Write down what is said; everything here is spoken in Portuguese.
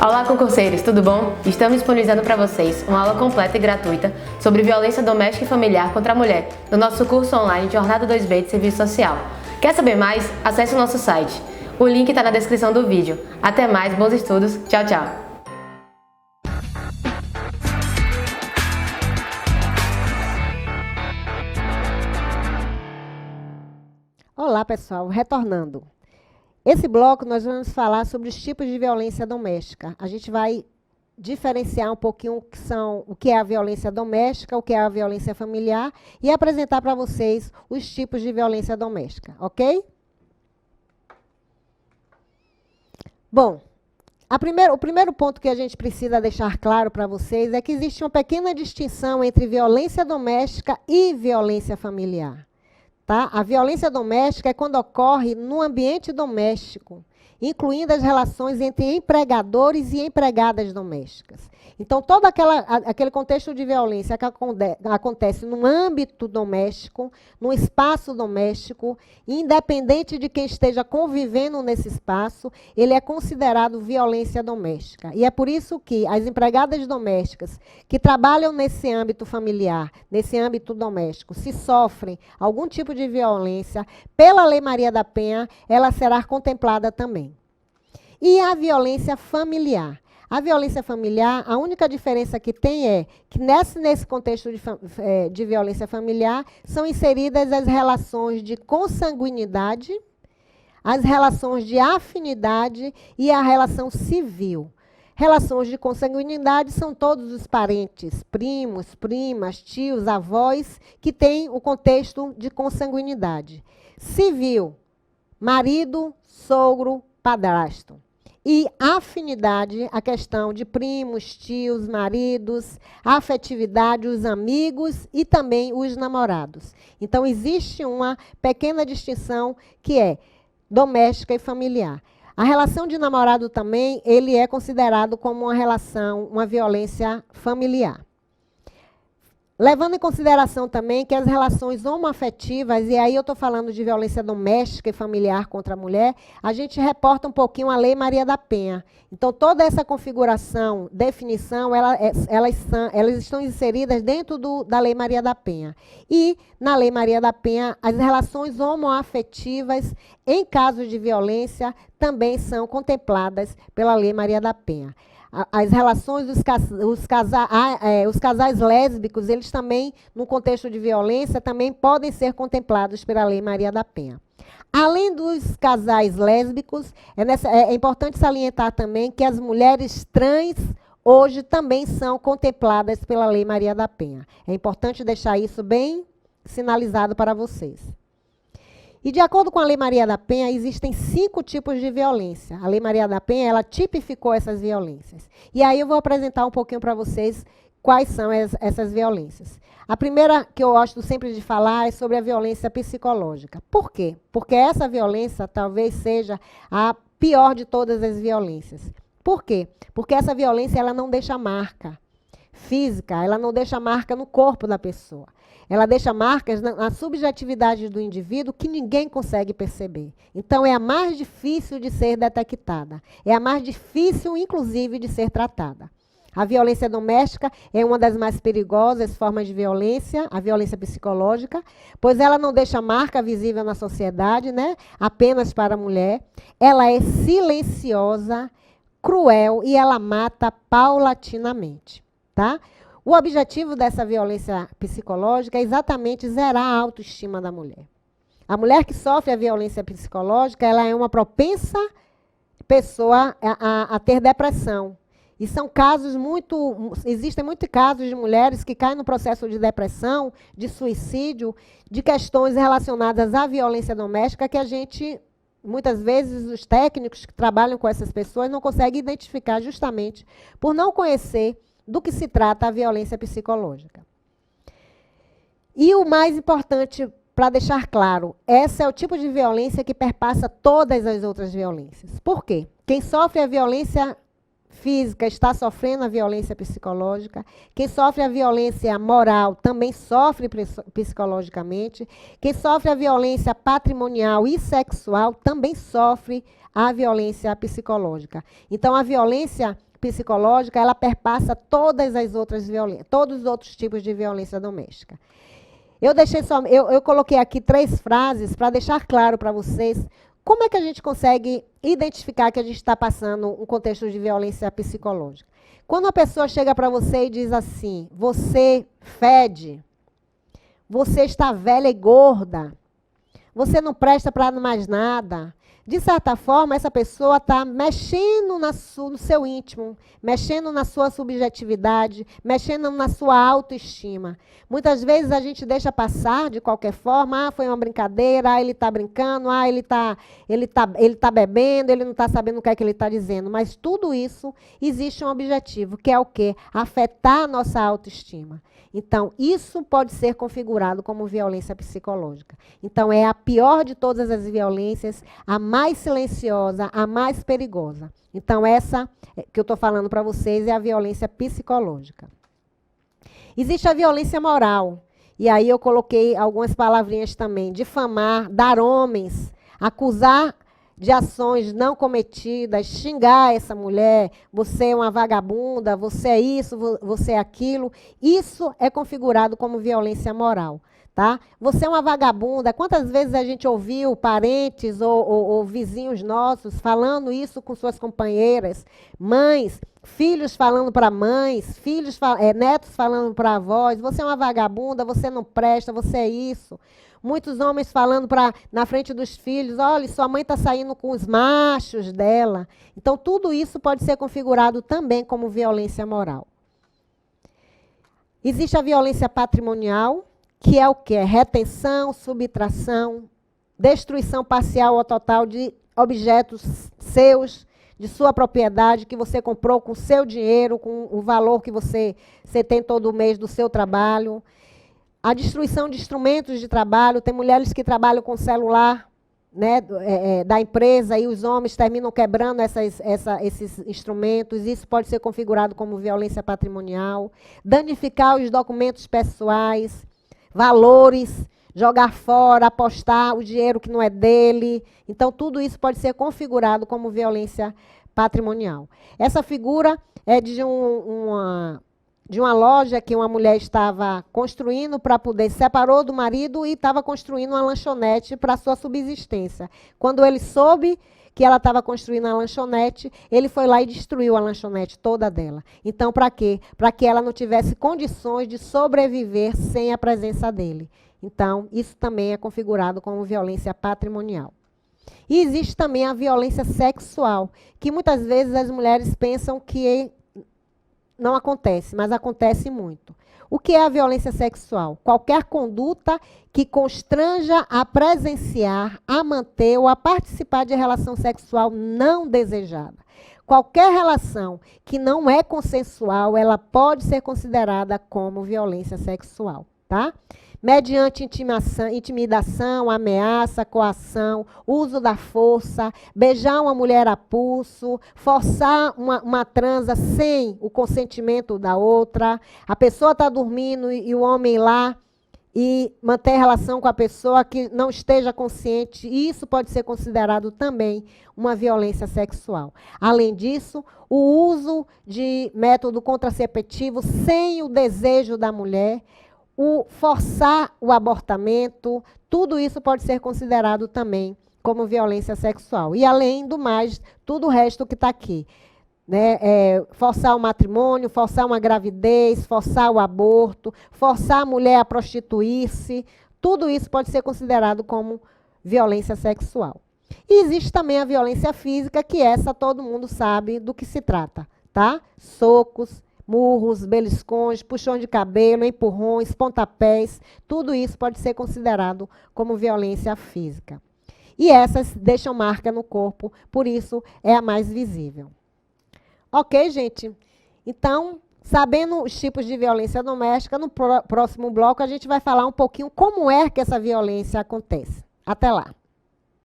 Olá, concurseiros, tudo bom? Estamos disponibilizando para vocês uma aula completa e gratuita sobre violência doméstica e familiar contra a mulher no nosso curso online Jornada 2B de Serviço Social. Quer saber mais? Acesse o nosso site. O link está na descrição do vídeo. Até mais, bons estudos, tchau, tchau! Olá, pessoal, retornando. Esse bloco nós vamos falar sobre os tipos de violência doméstica. A gente vai diferenciar um pouquinho o que é a violência doméstica, o que é a violência familiar e apresentar para vocês os tipos de violência doméstica, ok? Bom, o primeiro ponto que a gente precisa deixar claro para vocês é que existe uma pequena distinção entre violência doméstica e violência familiar. Tá? A violência doméstica é quando ocorre no ambiente doméstico, incluindo as relações entre empregadores e empregadas domésticas. Então, todo aquele contexto de violência que acontece no âmbito doméstico, no espaço doméstico, independente de quem esteja convivendo nesse espaço, ele é considerado violência doméstica. E é por isso que as empregadas domésticas que trabalham nesse âmbito familiar, nesse âmbito doméstico, se sofrem algum tipo de violência, pela Lei Maria da Penha, ela será contemplada também. E a violência familiar? A violência familiar, a única diferença que tem é que nesse contexto de violência familiar são inseridas as relações de consanguinidade, as relações de afinidade e a relação civil. Relações de consanguinidade são todos os parentes, primos, primas, tios, avós, que têm o contexto de consanguinidade. Civil, marido, sogro, padrasto. E afinidade, a questão de primos, tios, maridos, afetividade, os amigos e também os namorados. Então, existe uma pequena distinção que é doméstica e familiar. A relação de namorado também, ele é considerado como uma violência familiar. Levando em consideração também que as relações homoafetivas, e aí eu estou falando de violência doméstica e familiar contra a mulher, a gente reporta um pouquinho a Lei Maria da Penha. Então, toda essa configuração, definição, elas estão inseridas dentro da Lei Maria da Penha. E, na Lei Maria da Penha, as relações homoafetivas, em casos de violência, também são contempladas pela Lei Maria da Penha. As relações os casais lésbicos, eles também, no contexto de violência, também podem ser contemplados pela Lei Maria da Penha. Além dos casais lésbicos, é importante salientar também que as mulheres trans hoje também são contempladas pela Lei Maria da Penha. É importante deixar isso bem sinalizado para vocês. E, de acordo com a Lei Maria da Penha, existem 5 tipos de violência. A Lei Maria da Penha, ela tipificou essas violências. E aí eu vou apresentar um pouquinho para vocês quais são essas violências. A primeira que eu gosto sempre de falar é sobre a violência psicológica. Por quê? Porque essa violência talvez seja a pior de todas as violências. Por quê? Porque essa violência ela não deixa marca física, ela não deixa marca no corpo da pessoa. Ela deixa marcas na subjetividade do indivíduo que ninguém consegue perceber. Então, é a mais difícil de ser detectada. É a mais difícil, inclusive, de ser tratada. A violência doméstica é uma das mais perigosas formas de violência, a violência psicológica, pois ela não deixa marca visível na sociedade, né? Apenas para a mulher. Ela é silenciosa, cruel e ela mata paulatinamente. Tá? O objetivo dessa violência psicológica é exatamente zerar a autoestima da mulher. A mulher que sofre a violência psicológica, ela é uma propensa pessoa a ter depressão. E existem muitos casos de mulheres que caem no processo de depressão, de suicídio, de questões relacionadas à violência doméstica que a gente, muitas vezes, os técnicos que trabalham com essas pessoas não conseguem identificar justamente por não conhecer do que se trata a violência psicológica. E o mais importante, para deixar claro, esse é o tipo de violência que perpassa todas as outras violências. Por quê? Quem sofre a violência física está sofrendo a violência psicológica. Quem sofre a violência moral também sofre psicologicamente. Quem sofre a violência patrimonial e sexual também sofre a violência psicológica. Então, a violência psicológica, ela perpassa todas as outras violências, todos os outros tipos de violência doméstica. Eu coloquei aqui 3 frases para deixar claro para vocês como é que a gente consegue identificar que a gente está passando um contexto de violência psicológica. Quando uma pessoa chega para você e diz assim, você fede, você está velha e gorda, você não presta para mais nada. De certa forma, essa pessoa está mexendo no seu íntimo, mexendo na sua subjetividade, mexendo na sua autoestima. Muitas vezes a gente deixa passar de qualquer forma, foi uma brincadeira, ele está brincando, ele tá bebendo, ele não está sabendo o que é que ele está dizendo. Mas tudo isso existe um objetivo, que é o quê? Afetar a nossa autoestima. Então, isso pode ser configurado como violência psicológica. Então, é a pior de todas as violências, a mais silenciosa, a mais perigosa. Então, essa que eu estou falando para vocês é a violência psicológica. Existe a violência moral. E aí eu coloquei algumas palavrinhas também. Difamar, dar homens, acusar de ações não cometidas, xingar essa mulher, você é uma vagabunda, você é isso, você é aquilo. Isso é configurado como violência moral. Tá? Você é uma vagabunda. Quantas vezes a gente ouviu parentes ou vizinhos nossos falando isso com suas companheiras, mães, filhos falando para mães, netos falando para avós, você é uma vagabunda, você não presta, você é isso. Muitos homens falando na frente dos filhos, olha, sua mãe está saindo com os machos dela. Então, tudo isso pode ser configurado também como violência moral. Existe a violência patrimonial, que é o quê? Retenção, subtração, destruição parcial ou total de objetos seus, de sua propriedade, que você comprou com seu dinheiro, com o valor que você tem todo mês do seu trabalho. A destruição de instrumentos de trabalho, tem mulheres que trabalham com celular, né, da empresa e os homens terminam quebrando esses instrumentos. Isso pode ser configurado como violência patrimonial. Danificar os documentos pessoais, valores, jogar fora, apostar o dinheiro que não é dele. Então, tudo isso pode ser configurado como violência patrimonial. Essa figura é de uma loja que uma mulher estava construindo para poder, separou do marido e estava construindo uma lanchonete para sua subsistência. Quando ele soube que ela estava construindo a lanchonete, ele foi lá e destruiu a lanchonete toda dela. Então, para quê? Para que ela não tivesse condições de sobreviver sem a presença dele. Então, isso também é configurado como violência patrimonial. E existe também a violência sexual, que muitas vezes as mulheres pensam que não acontece, mas acontece muito. O que é a violência sexual? Qualquer conduta que constranja a presenciar, a manter ou a participar de relação sexual não desejada. Qualquer relação que não é consensual, ela pode ser considerada como violência sexual, tá? Mediante intimidação, ameaça, coação, uso da força, beijar uma mulher a pulso, forçar uma transa sem o consentimento da outra, a pessoa está dormindo e o homem lá e manter relação com a pessoa que não esteja consciente, e isso pode ser considerado também uma violência sexual. Além disso, o uso de método contraceptivo sem o desejo da mulher, o forçar o abortamento, tudo isso pode ser considerado também como violência sexual. E, além do mais, tudo o resto que está aqui. Né? Forçar o matrimônio, forçar uma gravidez, forçar o aborto, forçar a mulher a prostituir-se, tudo isso pode ser considerado como violência sexual. E existe também a violência física, que essa todo mundo sabe do que se trata, tá? Socos, murros, beliscões, puxões de cabelo, empurrões, pontapés, tudo isso pode ser considerado como violência física. E essas deixam marca no corpo, por isso é a mais visível. Ok, gente? Então, sabendo os tipos de violência doméstica, no próximo bloco a gente vai falar um pouquinho como é que essa violência acontece. Até lá!